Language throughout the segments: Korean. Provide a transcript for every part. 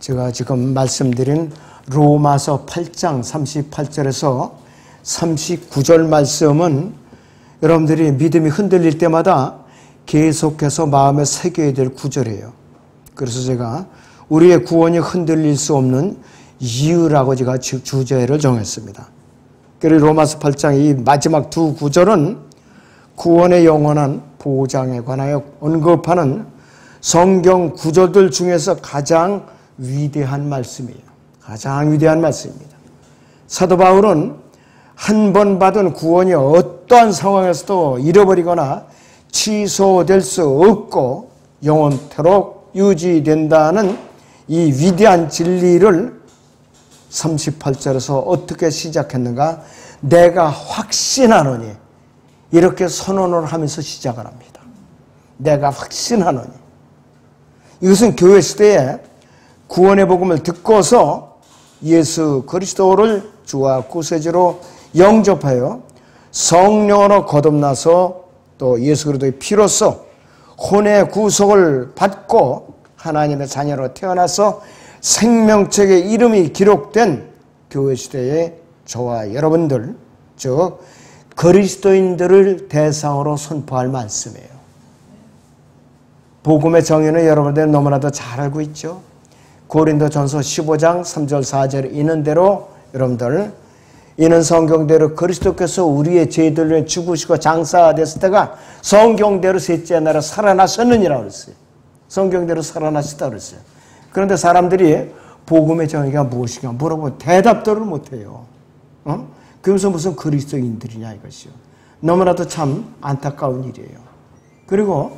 제가 지금 말씀드린 로마서 8장 38절에서 39절 말씀은 여러분들이 믿음이 흔들릴 때마다 계속해서 마음에 새겨야 될 구절이에요. 그래서 제가 우리의 구원이 흔들릴 수 없는 이유라고 제가 주제를 정했습니다. 그리고 로마서 8장 이 마지막 두 구절은 구원의 영원한 보장에 관하여 언급하는 성경 구절들 중에서 가장 위대한 말씀이에요. 가장 위대한 말씀입니다. 사도 바울은 한 번 받은 구원이 어떠한 상황에서도 잃어버리거나 취소될 수 없고 영원토록 유지된다는 이 위대한 진리를 38절에서 어떻게 시작했는가? 내가 확신하노니, 이렇게 선언을 하면서 시작을 합니다. 내가 확신하노니. 이것은 교회 시대에 구원의 복음을 듣고서 예수 그리스도를 주와 구세주로 영접하여 성령으로 거듭나서 또 예수 그리스도의 피로써 혼의 구속을 받고 하나님의 자녀로 태어나서 생명책에 이름이 기록된 교회 시대의 저와 여러분들, 즉 그리스도인들을 대상으로 선포할 말씀이에요. 복음의 정의는 여러분들 너무나도 잘 알고 있죠. 고린도전서 15장 3절 4절에 있는 대로 여러분들, 이는 성경대로 그리스도께서 우리의 죄들을 죽으시고 장사됐을 때가 성경대로 셋째 날에 살아나셨느니라 그랬어요. 성경대로 살아나셨다 그랬어요. 그런데 사람들이 복음의 정의가 무엇인가 물어보면 대답들을 못해요. 그러면서 무슨 그리스도인들이냐 이것이요. 너무나도 참 안타까운 일이에요. 그리고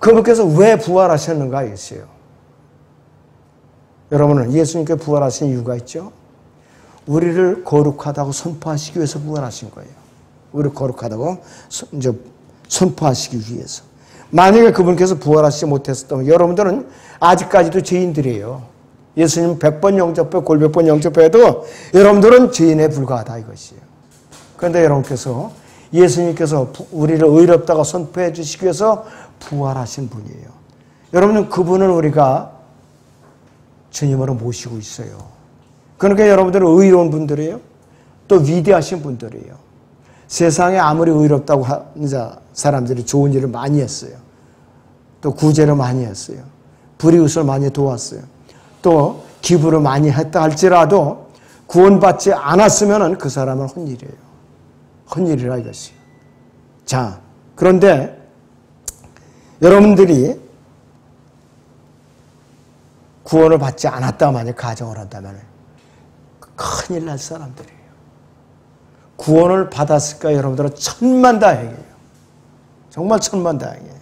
그분께서 왜 부활하셨는가 이것이에요. 여러분은 예수님께 부활하신 이유가 있죠. 우리를 거룩하다고 선포하시기 위해서 부활하신 거예요. 우리를 거룩하다고 선포하시기 위해서. 만약에 그분께서 부활하시지 못했었다면 여러분들은 아직까지도 죄인들이에요. 예수님 100번 영접해 골백번 영접해도 여러분들은 죄인에 불과하다 이것이에요. 그런데 여러분께서 예수님께서 우리를 의롭다고 선포해 주시기 위해서 부활하신 분이에요. 여러분은 그분을 우리가 주님으로 모시고 있어요. 그러니까 여러분들은 의로운 분들이에요. 또 위대하신 분들이에요. 세상에 아무리 의롭다고 하는 사람들이 좋은 일을 많이 했어요. 또 구제를 많이 했어요. 불이웃을 많이 도왔어요. 또 기부를 많이 했다 할지라도 구원받지 않았으면 그 사람은 헛일이에요. 헛일이라 이것이에요. 자, 그런데 여러분들이 구원을 받지 않았다 만약 가정을 한다면 큰일 날 사람들이에요. 구원을 받았을까 여러분들은 천만다행이에요. 정말 천만다행이에요.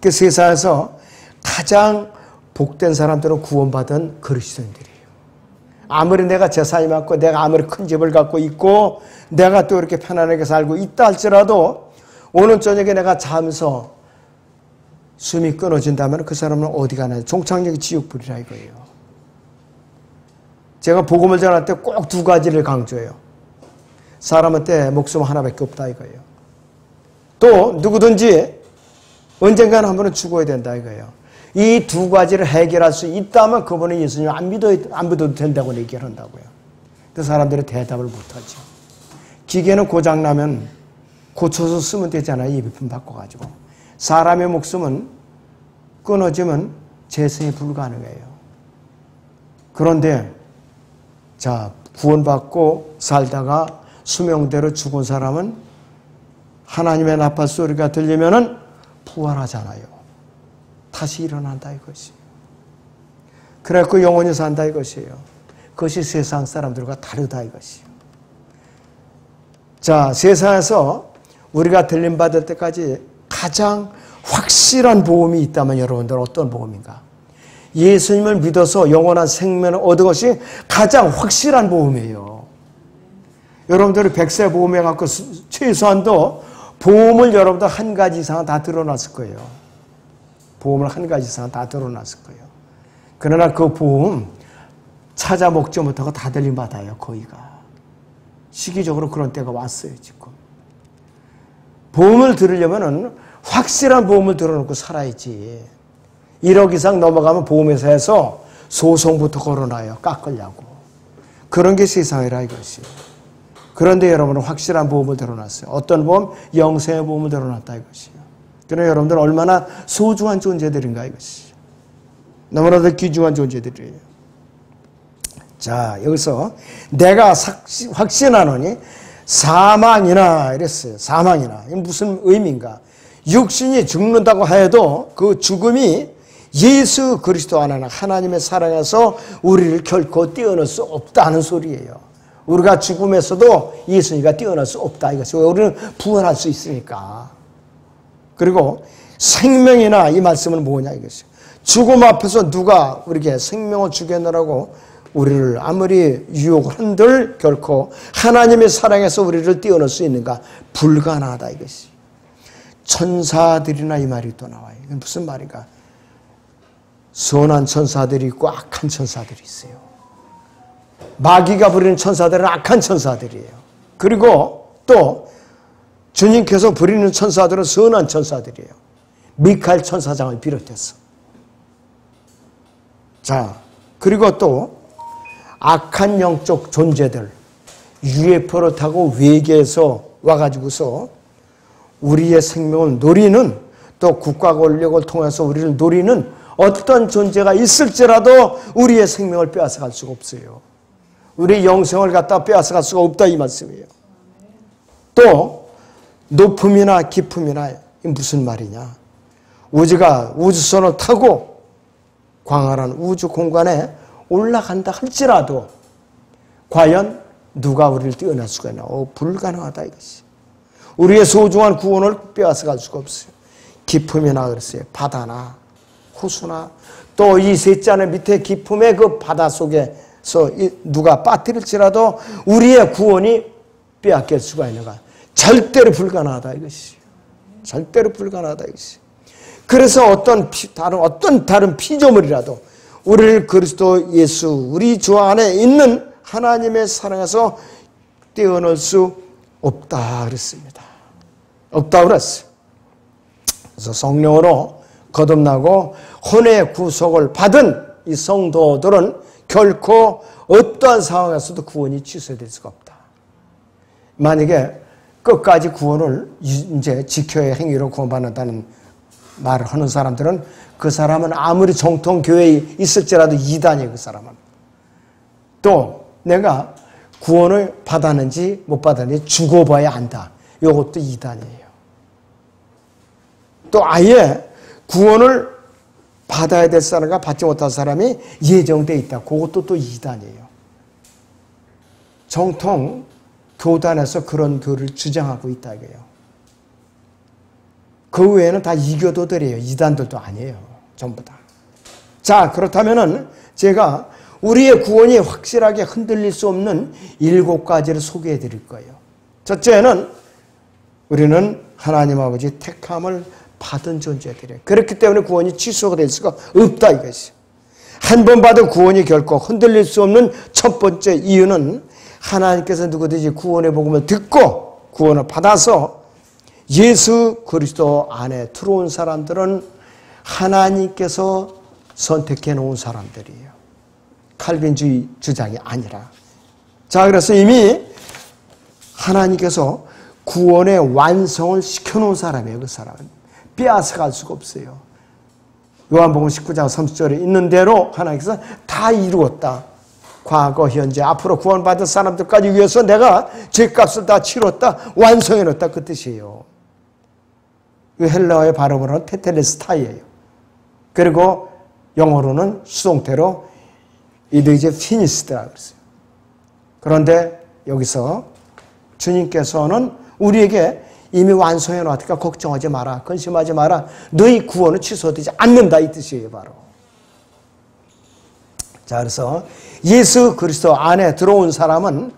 그 세상에서 가장 복된 사람들은 구원받은 그리스도인들이에요. 아무리 내가 재산이 많고 내가 아무리 큰 집을 갖고 있고 내가 또 이렇게 편안하게 살고 있다 할지라도 오늘 저녁에 내가 자면서 숨이 끊어진다면 그 사람은 어디 가나요? 종착역이 지옥불이라 이거예요. 제가 복음을 전할 때 꼭 두 가지를 강조해요. 사람한테 목숨 하나밖에 없다 이거예요. 또 누구든지 언젠가는 한 번은 죽어야 된다 이거예요. 이 두 가지를 해결할 수 있다면 그분은 예수님 안 믿어도 된다고 얘기를 한다고요. 그 사람들은 대답을 못하죠. 기계는 고장나면 고쳐서 쓰면 되잖아요. 예비품 바꿔가지고. 사람의 목숨은 끊어지면 재생이 불가능해요. 그런데 자, 구원받고 살다가 수명대로 죽은 사람은 하나님의 나팔 소리가 들리면은 부활하잖아요. 다시 일어난다 이것이에요. 그래갖고 영원히 산다 이것이에요. 그것이 세상 사람들과 다르다 이것이에요. 자, 세상에서 우리가 들림받을 때까지 가장 확실한 보험이 있다면 여러분들 어떤 보험인가? 예수님을 믿어서 영원한 생명을 얻은 것이 가장 확실한 보험이에요. 여러분들이 100세 보험에 갖고 최소한도 보험을 여러분들 한 가지 이상은 다 들어놨을 거예요. 보험을 한 가지 이상은 다 들어놨을 거예요. 그러나 그 보험 찾아 먹지 못하고 다 들림받아요. 거의가. 시기적으로 그런 때가 왔어요. 지금. 보험을 들으려면은 확실한 보험을 들어놓고 살아야지. 1억 이상 넘어가면 보험회사에서 소송부터 걸어놔요. 깎으려고. 그런 게 세상이라 이것이. 그런데 여러분은 확실한 보험을 들어놨어요. 어떤 보험? 영생의 보험을 들어놨다 이것이요. 그러나 여러분들은 얼마나 소중한 존재들인가 이것이. 너무나도 귀중한 존재들이에요. 자, 여기서 내가 확신하노니 사망이나 이랬어요. 사망이나. 이게 무슨 의미인가? 육신이 죽는다고 해도 그 죽음이 예수 그리스도 안에는 하나님의 사랑에서 우리를 결코 떼어낼 수 없다는 소리예요. 우리가 죽음에서도 예수님과 떼어낼 수 없다 이것이. 우리는 부활할 수 있으니까. 그리고 생명이나 이 말씀은 뭐냐 이것이. 죽음 앞에서 누가 우리에게 생명을 주겠느라고 우리를 아무리 유혹을 한들 결코 하나님의 사랑에서 우리를 떼어낼 수 있는가? 불가능하다 이것이. 천사들이나 이 말이 또 나와요. 이건 무슨 말인가? 선한 천사들이 있고 악한 천사들이 있어요. 마귀가 부리는 천사들은 악한 천사들이에요. 그리고 또 주님께서 부리는 천사들은 선한 천사들이에요. 미카엘 천사장을 비롯해서. 자, 그리고 또 악한 영적 존재들, UFO를 타고 외계에서 와가지고서 우리의 생명을 노리는, 또 국가 권력을 통해서 우리를 노리는 어떤 존재가 있을지라도 우리의 생명을 빼앗아갈 수가 없어요. 우리의 영생을 갖다 빼앗아갈 수가 없다 이 말씀이에요. 또 높음이나 깊음이나 무슨 말이냐? 우주가 우주선을 타고 광활한 우주 공간에 올라간다 할지라도 과연 누가 우리를 떼어낼 수가 있나? 불가능하다 이것이. 우리의 소중한 구원을 빼앗아갈 수가 없어요. 깊음이나 그랬어요. 바다나 호수나 또 이 셋째 안의 밑에 깊음의 그 바다 속에서 누가 빠뜨릴지라도 우리의 구원이 빼앗길 수가 있는가? 절대로 불가능하다 이것이. 절대로 불가능하다 이것이. 그래서 어떤 다른 피조물이라도 우리를 그리스도 예수 우리 주 안에 있는 하나님의 사랑에서 떼어낼 수 없다 그랬습니다. 없다 그랬어요. 그래서 성령으로 거듭나고 혼의 구속을 받은 이 성도들은 결코 어떠한 상황에서도 구원이 취소될 수가 없다. 만약에 끝까지 구원을 이제 지켜야 행위로 구원받는다는 말을 하는 사람들은 그 사람은 아무리 정통 교회에 있을지라도 이단이에요. 그 사람은. 또 내가 구원을 받았는지 못 받았는지 죽어봐야 안다. 이것도 이단이에요. 또 아예 구원을 받아야 될 사람과 받지 못한 사람이 예정되어 있다. 그것도 또 이단이에요. 정통 교단에서 그런 교를 주장하고 있다 이거예요. 그 외에는 다 이교도들이에요. 이단들도 아니에요. 전부 다. 자, 그렇다면은 제가 우리의 구원이 확실하게 흔들릴 수 없는 7가지를 소개해 드릴 거예요. 첫째는 우리는 하나님 아버지 택함을 받은 존재들이에요. 그렇기 때문에 구원이 취소가 될 수가 없다 이것이. 한 번 받은 구원이 결코 흔들릴 수 없는 첫 번째 이유는 하나님께서 누구든지 구원의 복음을 듣고 구원을 받아서 예수 그리스도 안에 들어온 사람들은 하나님께서 선택해 놓은 사람들이에요. 칼빈주의 주장이 아니라. 자, 그래서 이미 하나님께서 구원의 완성을 시켜놓은 사람이에요. 그 사람은. 빼앗아갈 수가 없어요. 요한복음 19장 30절에 있는 대로 하나님께서 다 이루었다. 과거, 현재, 앞으로 구원받은 사람들까지 위해서 내가 죄값을 다 치렀다. 완성해놓았다. 그 뜻이에요. 이 헬라어의 발음으로는 테텔레스타이예요. 그리고 영어로는 수동태로 이도 이제 피니스드라고 그랬어요. 그런데 여기서 주님께서는 우리에게 이미 완성해 놨으니까 걱정하지 마라. 근심하지 마라. 너희 구원은 취소되지 않는다. 이 뜻이에요. 바로. 자, 그래서 예수 그리스도 안에 들어온 사람은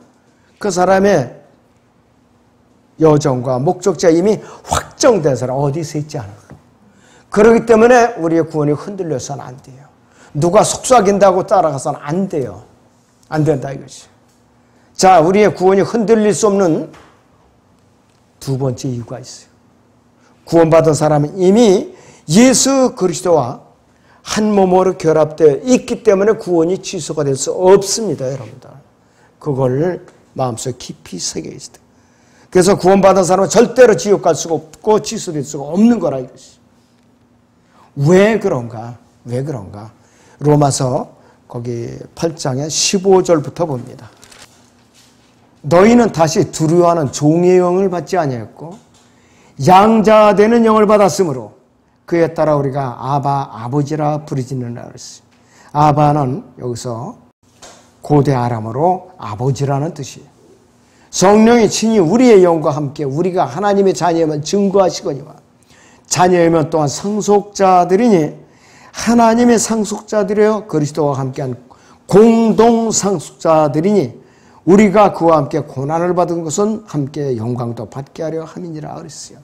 그 사람의 여정과 목적지가 이미 확정된 사람. 어디서 있지 않을까. 그렇기 때문에 우리의 구원이 흔들려서는 안 돼요. 누가 속삭인다고 따라가서는 안 돼요. 안 된다 이것이. 자, 우리의 구원이 흔들릴 수 없는 두 번째 이유가 있어요. 구원받은 사람은 이미 예수 그리스도와 한 몸으로 결합되어 있기 때문에 구원이 취소가 될 수 없습니다, 여러분들. 그걸 마음속에 깊이 새겨 있어요. 그래서 구원받은 사람은 절대로 지옥 갈 수가 없고 취소될 수가 없는 거라 이것이. 왜 그런가? 왜 그런가? 로마서 거기 8장의 15절부터 봅니다. 너희는 다시 두려워하는 종의 영을 받지 아니하였고 양자 되는 영을 받았으므로 그에 따라 우리가 아바 아버지라 부르짖느라 그랬어요. 아바는 여기서 고대 아람어로 아버지라는 뜻이에요. 성령이 친히 우리의 영과 함께 우리가 하나님의 자녀임을 증거하시거니와 자녀이면 또한 상속자들이니 하나님의 상속자들이여 그리스도와 함께한 공동 상속자들이니 우리가 그와 함께 고난을 받은 것은 함께 영광도 받게 하려 함이니라 그랬어요.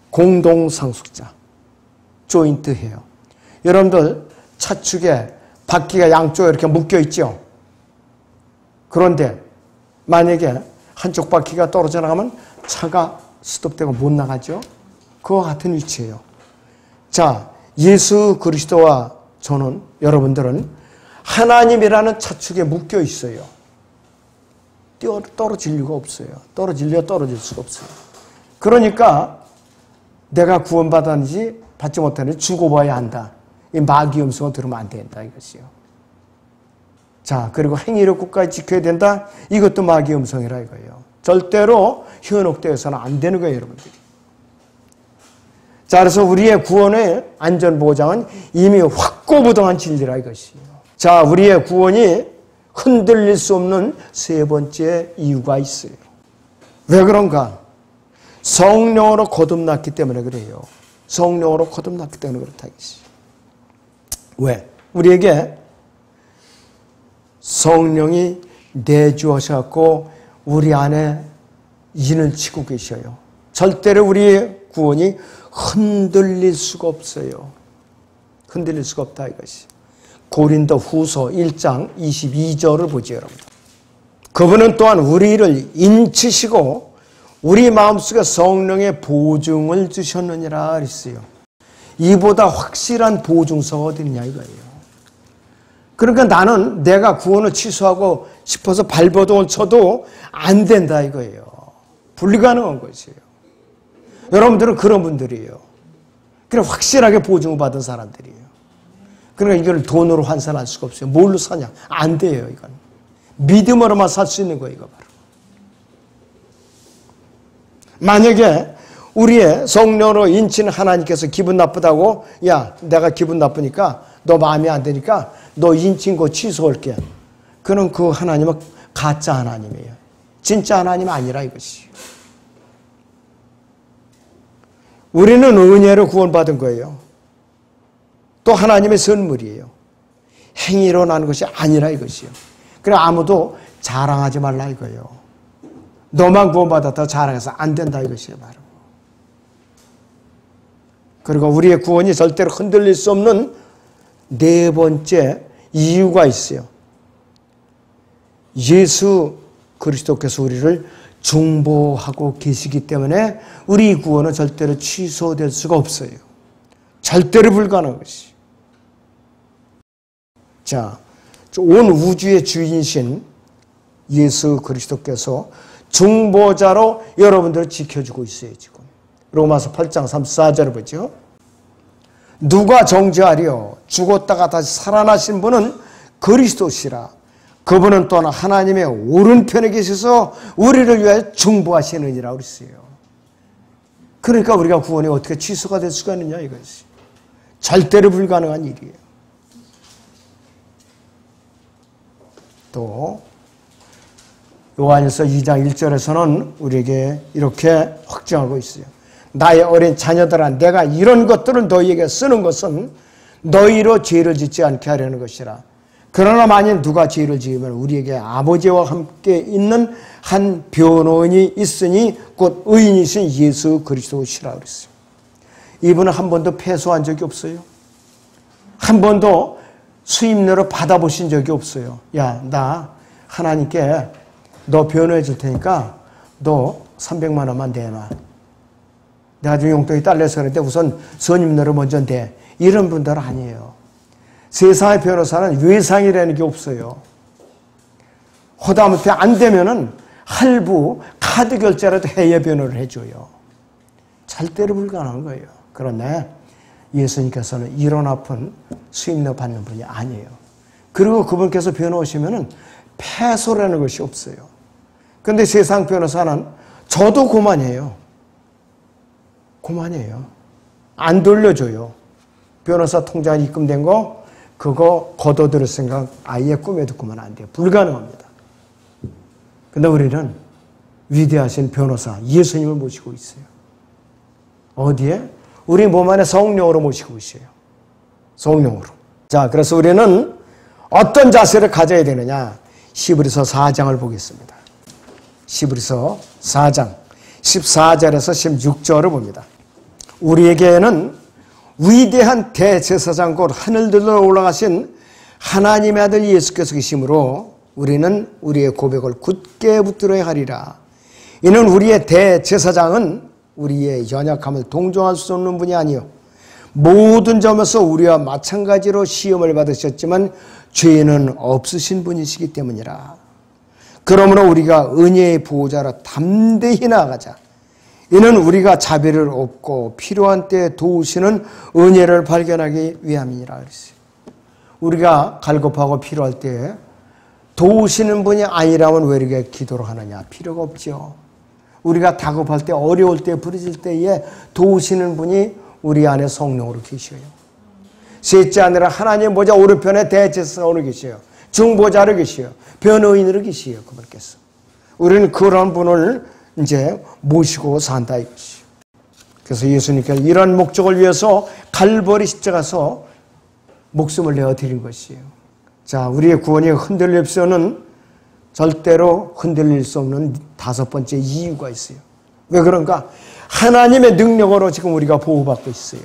공동 상속자, 조인트해요. 여러분들 차축에 바퀴가 양쪽에 이렇게 묶여 있죠. 그런데 만약에 한쪽 바퀴가 떨어져 나가면 차가 스톱되고 못 나가죠. 그와 같은 위치예요. 자, 예수 그리스도와 저는, 여러분들은 하나님이라는 차축에 묶여 있어요. 떨어질 리가 없어요. 떨어질 수가 없어요. 그러니까 내가 구원받았는지 받지 못하는지 죽어봐야 한다. 이 마귀 음성을 들으면 안 된다 이것이요. 자, 그리고 행위를 끝까지 지켜야 된다. 이것도 마귀 음성이라 이거예요. 절대로 현혹되어서는 안 되는 거예요, 여러분들이. 자, 그래서 우리의 구원의 안전보장은 이미 확고부동한 진리라 이것이에요. 자, 우리의 구원이 흔들릴 수 없는 세 번째 이유가 있어요. 왜 그런가? 성령으로 거듭났기 때문에 그래요. 성령으로 거듭났기 때문에 그렇다 이것이에요. 왜? 우리에게 성령이 내주하셔서 우리 안에 인을 치고 계셔요. 절대로 우리의 구원이 흔들릴 수가 없어요. 흔들릴 수가 없다 이것이. 고린도 후서 1장 22절을 보죠, 여러분. 그분은 또한 우리를 인치시고 우리 마음속에 성령의 보증을 주셨느니라 그랬어요. 이보다 확실한 보증서가 어디 있냐 이거예요. 그러니까 나는 내가 구원을 취소하고 싶어서 발버둥을 쳐도 안 된다 이거예요. 불가능한 것이에요. 여러분들은 그런 분들이에요. 그냥 확실하게 보증을 받은 사람들이에요. 그러니까 이걸 돈으로 환산할 수가 없어요. 뭘로 사냐? 안 돼요, 이건. 믿음으로만 살 수 있는 거예요, 이거 바로. 만약에 우리의 성령으로 인치는 하나님께서 기분 나쁘다고, 야, 내가 기분 나쁘니까 너 마음에 안 드니까 너 인친 거 취소할게. 그는 그 하나님은 가짜 하나님이에요. 진짜 하나님 아니라 이것이. 우리는 은혜로 구원받은 거예요. 또 하나님의 선물이에요. 행위로 나는 것이 아니라 이것이요. 그래 아무도 자랑하지 말라 이거예요. 너만 구원받았다고 자랑해서 안 된다 이것이에요. 바로. 그리고 우리의 구원이 절대로 흔들릴 수 없는 네 번째 이유가 있어요. 예수 그리스도께서 우리를 중보하고 계시기 때문에 우리 구원은 절대로 취소될 수가 없어요. 절대로 불가능한 것이. 자, 온 우주의 주인이신 예수 그리스도께서 중보자로 여러분들을 지켜주고 있어요, 지금. 로마서 8장 34절을 보죠. 누가 정죄하리요? 죽었다가 다시 살아나신 분은 그리스도시라. 그분은 또한 하나님의 오른편에 계셔서 우리를 위하여 중보하시느니라 그랬어요. 그러니까 우리가 구원이 어떻게 취소가 될 수가 있느냐 이것이. 절대로 불가능한 일이에요. 또 요한일서 2장 1절에서는 우리에게 이렇게 확증하고 있어요. 나의 어린 자녀들아, 내가 이런 것들을 너희에게 쓰는 것은 너희로 죄를 짓지 않게 하려는 것이라. 그러나 만일 누가 죄를 지으면 우리에게 아버지와 함께 있는 한 변호인이 있으니 곧 의인이신 예수 그리스도시라 그랬어요. 이분은 한 번도 패소한 적이 없어요. 한 번도 수임료를 받아보신 적이 없어요. 야, 나 하나님께 너 변호해 줄 테니까 너 300만 원만 내놔. 내가 좀 용돈이 딸려서 그런데 우선 선임료를 먼저 내. 이런 분들은 아니에요. 세상의 변호사는 외상이라는 게 없어요. 허다못해 안 되면은 할부, 카드 결제라도 해야 변호를 해줘요. 절대로 불가능한 거예요. 그런데 예수님께서는 이런 아픈 수임료 받는 분이 아니에요. 그리고 그분께서 변호하시면은 패소라는 것이 없어요. 그런데 세상 변호사는 저도 고만이에요. 고만이에요. 안 돌려줘요. 변호사 통장에 입금된 거 그거 걷어들일 생각 아예 꿈에도 꾸면 안 돼요. 불가능합니다. 근데 우리는 위대하신 변호사 예수님을 모시고 있어요. 어디에? 우리 몸 안에 성령으로 모시고 있어요. 성령으로. 자, 그래서 우리는 어떤 자세를 가져야 되느냐? 히브리서 4장을 보겠습니다. 히브리서 4장 14절에서 16절을 봅니다. 우리에게는 위대한 대제사장 곧 하늘들로 올라가신 하나님의 아들 예수께서 계심으로 우리는 우리의 고백을 굳게 붙들어야 하리라. 이는 우리의 대제사장은 우리의 연약함을 동정할 수 없는 분이 아니요 모든 점에서 우리와 마찬가지로 시험을 받으셨지만 죄는 없으신 분이시기 때문이라. 그러므로 우리가 은혜의 보호자로 담대히 나아가자. 이는 우리가 자비를 얻고 필요한 때에 도우시는 은혜를 발견하기 위함이니라 그랬어요. 우리가 갈급하고 필요할 때에 도우시는 분이 아니라면 왜 이렇게 기도를 하느냐? 필요가 없죠. 우리가 다급할 때, 어려울 때, 부르질 때에 도우시는 분이 우리 안에 성령으로 계셔요. 셋째 아니라 하나님 보좌 오른편에 대제사장으로 계셔요. 중보자로 계셔요. 변호인으로 계셔요. 그분께서. 우리는 그런 분을 이제 모시고 산다 이것이요. 그래서 예수님께서 이런 목적을 위해서 갈보리 십자가서 목숨을 내어 드린 것이에요. 자, 우리의 구원이 흔들릴 수는 절대로 흔들릴 수 없는 다섯 번째 이유가 있어요. 왜 그런가? 하나님의 능력으로 지금 우리가 보호받고 있어요.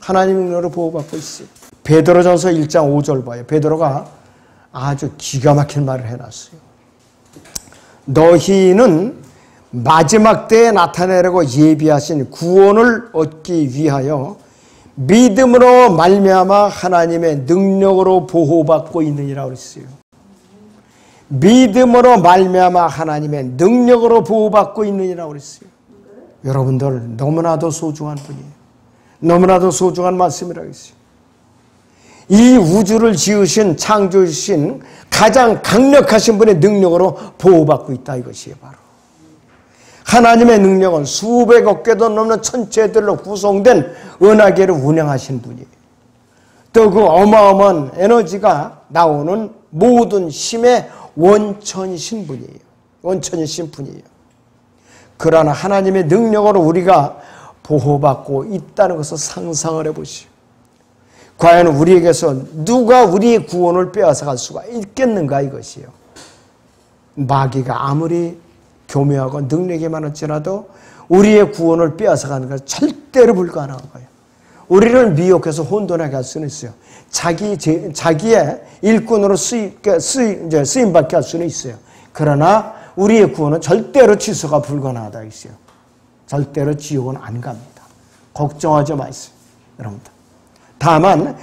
하나님의 능력으로 보호받고 있어요. 베드로전서 1장 5절 봐요. 베드로가 아주 기가 막힌 말을 해놨어요. 너희는 마지막 때에 나타내려고 예비하신 구원을 얻기 위하여 믿음으로 말미암아 하나님의 능력으로 보호받고 있느니라 그랬어요. 믿음으로 말미암아 하나님의 능력으로 보호받고 있느니라 그랬어요. 여러분들 너무나도 소중한 분이에요. 너무나도 소중한 말씀이라고 했어요. 이 우주를 지으신 창조주신 가장 강력하신 분의 능력으로 보호받고 있다 이것이에요. 바로 하나님의 능력은 수백억 개도 넘는 천체들로 구성된 은하계를 운영하신 분이에요. 또 그 어마어마한 에너지가 나오는 모든 힘의 원천이신 분이에요. 원천이신 분이에요. 그러나 하나님의 능력으로 우리가 보호받고 있다는 것을 상상을 해보시오. 과연 우리에게서 누가 우리의 구원을 빼앗아갈 수가 있겠는가 이것이요. 마귀가 아무리 교묘하고 능력이 많을지라도 우리의 구원을 빼앗아가는 것은 절대로 불가능한 거예요. 우리를 미혹해서 혼돈하게 할 수는 있어요. 자기의 일꾼으로 쓰임받게 할 수는 있어요. 그러나 우리의 구원은 절대로 취소가 불가능하다 있어요. 절대로 지옥은 안 갑니다. 걱정하지 마세요. 여러분들. 다만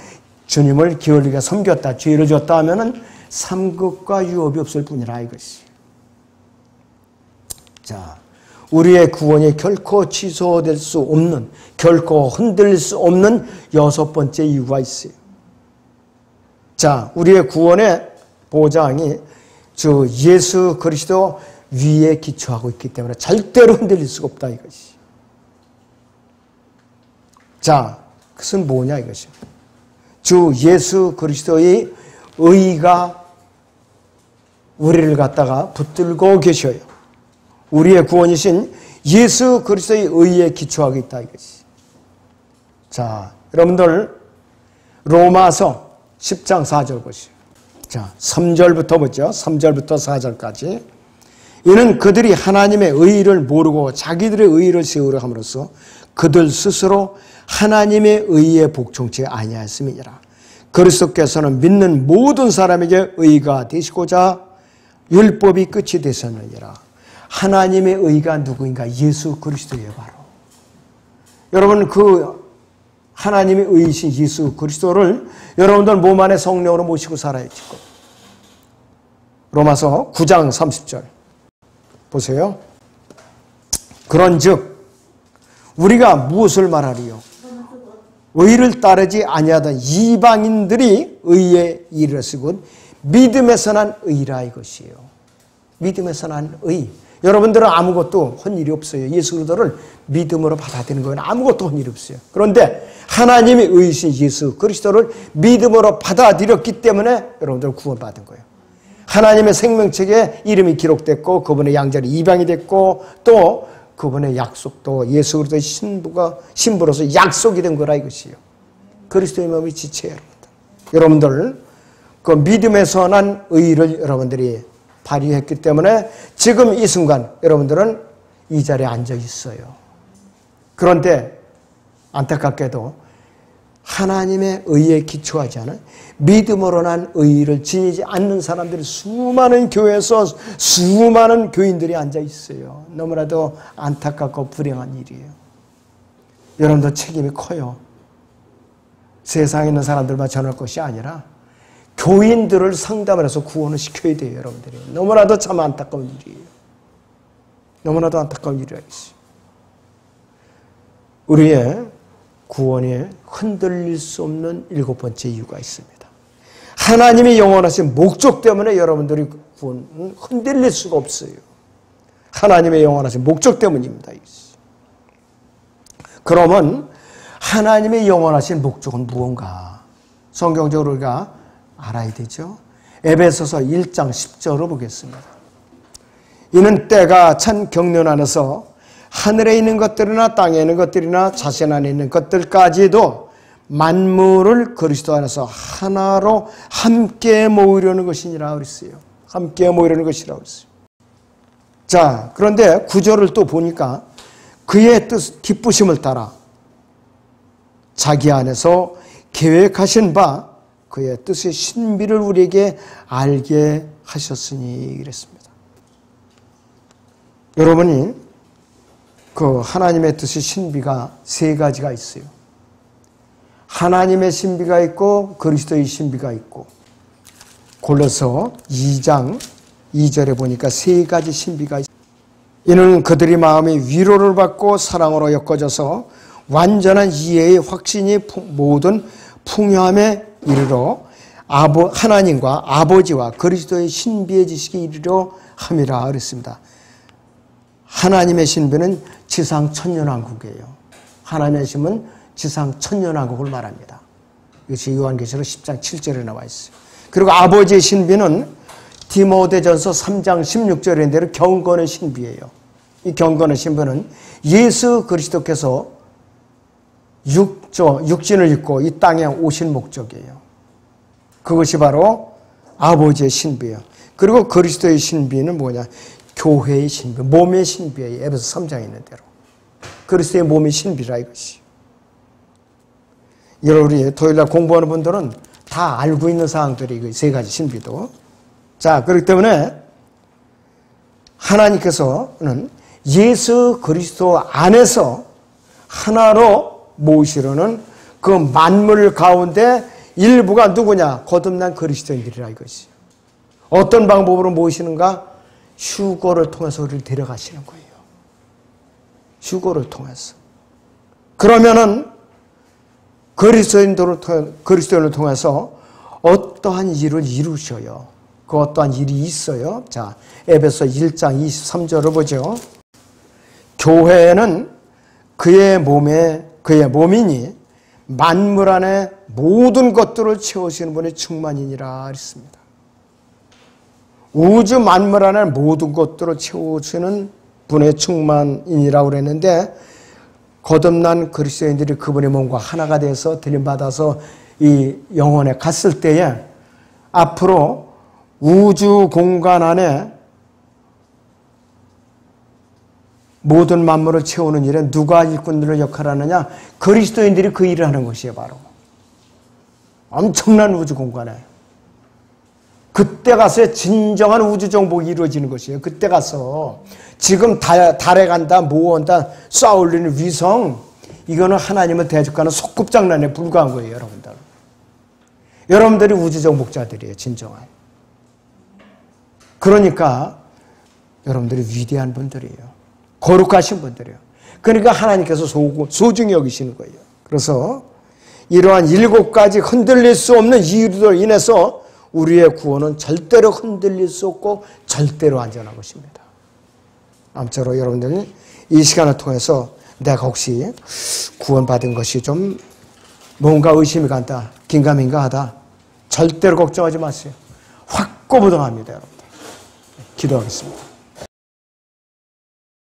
주님을 게을리게 섬겼다, 죄를 졌다 하면은 삼급과 유업이 없을 뿐이라 이것이. 자, 우리의 구원이 결코 취소될 수 없는, 결코 흔들릴 수 없는 여섯 번째 이유가 있어요. 자, 우리의 구원의 보장이 주 예수 그리스도 위에 기초하고 있기 때문에 절대로 흔들릴 수가 없다 이것이. 자, 그것은 뭐냐 이것이. 주 예수 그리스도의 의가 우리를 갖다가 붙들고 계셔요. 우리의 구원이신 예수 그리스도의 의에 기초하고 있다 이것이. 자, 여러분들 로마서 10장 4절 보시오. 자, 3절부터 보죠. 3절부터 4절까지. 이는 그들이 하나님의 의의를 모르고 자기들의 의의를 세우려 함으로써 그들 스스로 하나님의 의의에 복종치 아니하였음이니라. 그리스도께서는 믿는 모든 사람에게 의가 되시고자 율법이 끝이 되셨느니라. 하나님의 의가 누구인가? 예수 그리스도예요. 바로. 여러분 그 하나님의 의이신 예수 그리스도를 여러분들 몸 안에 성령으로 모시고 살아야 될 겁니다. 로마서 9장 30절 보세요. 그런즉 우리가 무엇을 말하리요? 의를 따르지 아니하던 이방인들이 의에 이르렀으곧 믿음에서 난 의라 이것이에요. 믿음에서 난 의. 여러분들은 아무것도 한 일이 없어요. 예수 그리스도를 믿음으로 받아들이는 거는 아무것도 한 일이 없어요. 그런데 하나님의 의이신 예수 그리스도를 믿음으로 받아들였기 때문에 여러분들은 구원받은 거예요. 하나님의 생명책에 이름이 기록됐고 그분의 양자리 입양이 됐고 또 그분의 약속도 예수 그리스도의 신부로서 약속이 된 거라 이것이에요. 그리스도의 마음이 지체해야 합니다. 여러분들 그 믿음에서 난 의를 여러분들이 발휘했기 때문에 지금 이 순간 여러분들은 이 자리에 앉아 있어요. 그런데 안타깝게도 하나님의 의에 기초하지 않은 믿음으로 난 의를 지니지 않는 사람들이 수많은 교회에서 수많은 교인들이 앉아 있어요. 너무나도 안타깝고 불행한 일이에요. 여러분들 책임이 커요. 세상에 있는 사람들만 전할 것이 아니라 교인들을 상담을 해서 구원을 시켜야 돼요. 여러분들이. 너무나도 참 안타까운 일이에요. 너무나도 안타까운 일이라겠어요. 우리의 구원이 흔들릴 수 없는 7번째 이유가 있습니다. 하나님의 영원하신 목적 때문에 여러분들이 구원은 흔들릴 수가 없어요. 하나님의 영원하신 목적 때문입니다. 그러면 하나님의 영원하신 목적은 무언가? 성경적으로 우리가 알아야 되죠. 에베소서 1장 10절을 보겠습니다. 이는 때가 찬 경륜 안에서 하늘에 있는 것들이나 땅에 있는 것들이나 자신 안에 있는 것들까지도 만물을 그리스도 안에서 하나로 함께 모으려는 것이니라 그랬어요. 함께 모으려는 것이라고 그랬어요. 자, 그런데 구절을 또 보니까 그의 뜻, 기쁘심을 따라 자기 안에서 계획하신 바 그의 뜻의 신비를 우리에게 알게 하셨으니 그랬습니다. 여러분이 그 하나님의 뜻의 신비가 세 가지가 있어요. 하나님의 신비가 있고 그리스도의 신비가 있고 골로새 2장 2절에 보니까 세 가지 신비가 있어요. 이는 그들이 마음의 위로를 받고 사랑으로 엮어져서 완전한 이해의 확신이 모든 풍요함에 이르러 하나님과 아버지와 그리스도의 신비의 지식에 이르려 함이라 그랬습니다. 하나님의 신비는 지상 천년왕국이에요. 하나님의 신비는 지상 천년왕국을 말합니다. 이것이 요한계시록 10장 7절에 나와 있어요. 그리고 아버지의 신비는 디모데전서 3장 16절에 대로 경건의 신비예요. 이 경건의 신비는 예수 그리스도께서 육신을 입고 이 땅에 오신 목적이에요. 그것이 바로 아버지의 신비예요. 그리고 그리스도의 신비는 뭐냐? 교회의 신비, 몸의 신비예요. 에베소 3장에 있는 대로. 그리스도의 몸의 신비라 이것이. 우리 토요일날 공부하는 분들은 다 알고 있는 사항들이 세 가지 신비도. 자, 그렇기 때문에 하나님께서는 예수 그리스도 안에서 하나로 모으시려는 그 만물 가운데 일부가 누구냐? 거듭난 그리스도인들이라 이것이. 어떤 방법으로 모으시는가? 휴거를 통해서 우리를 데려가시는 거예요. 휴거를 통해서. 그러면은 그리스도인을 통해서 어떠한 일을 이루셔요. 그 어떠한 일이 있어요. 자, 에베소 1장 23절을 보죠. 교회는 그의 몸이니 만물 안에 모든 것들을 채우시는 분의 충만이니라 했습니다. 우주 만물 안에 모든 것들을 채우시는 분의 충만이니라고 그랬는데 거듭난 그리스도인들이 그분의 몸과 하나가 돼서 들림받아서 이 영혼에 갔을 때에 앞으로 우주 공간 안에 모든 만물을 채우는 일에 누가 일꾼들을 역할하느냐? 그리스도인들이 그 일을 하는 것이에요. 바로 엄청난 우주 공간에 그때 가서 진정한 우주 정복이 이루어지는 것이에요. 그때 가서 지금 달에 간다, 뭐 한다, 쏴올리는 위성 이거는 하나님을 대적하는 소꿉장난에 불과한 거예요, 여러분들. 여러분들이 우주적 목자들이에요, 진정한. 그러니까 여러분들이 위대한 분들이에요. 거룩하신 분들이에요. 그러니까 하나님께서 소중히 여기시는 거예요. 그래서 이러한 7가지 흔들릴 수 없는 이유로 인해서 우리의 구원은 절대로 흔들릴 수 없고 절대로 안전한 것입니다. 아무쪼록 여러분들이 이 시간을 통해서 내가 혹시 구원받은 것이 좀 뭔가 의심이 간다, 긴가민가하다, 절대로 걱정하지 마세요. 확고부동합니다, 여러분들. 기도하겠습니다.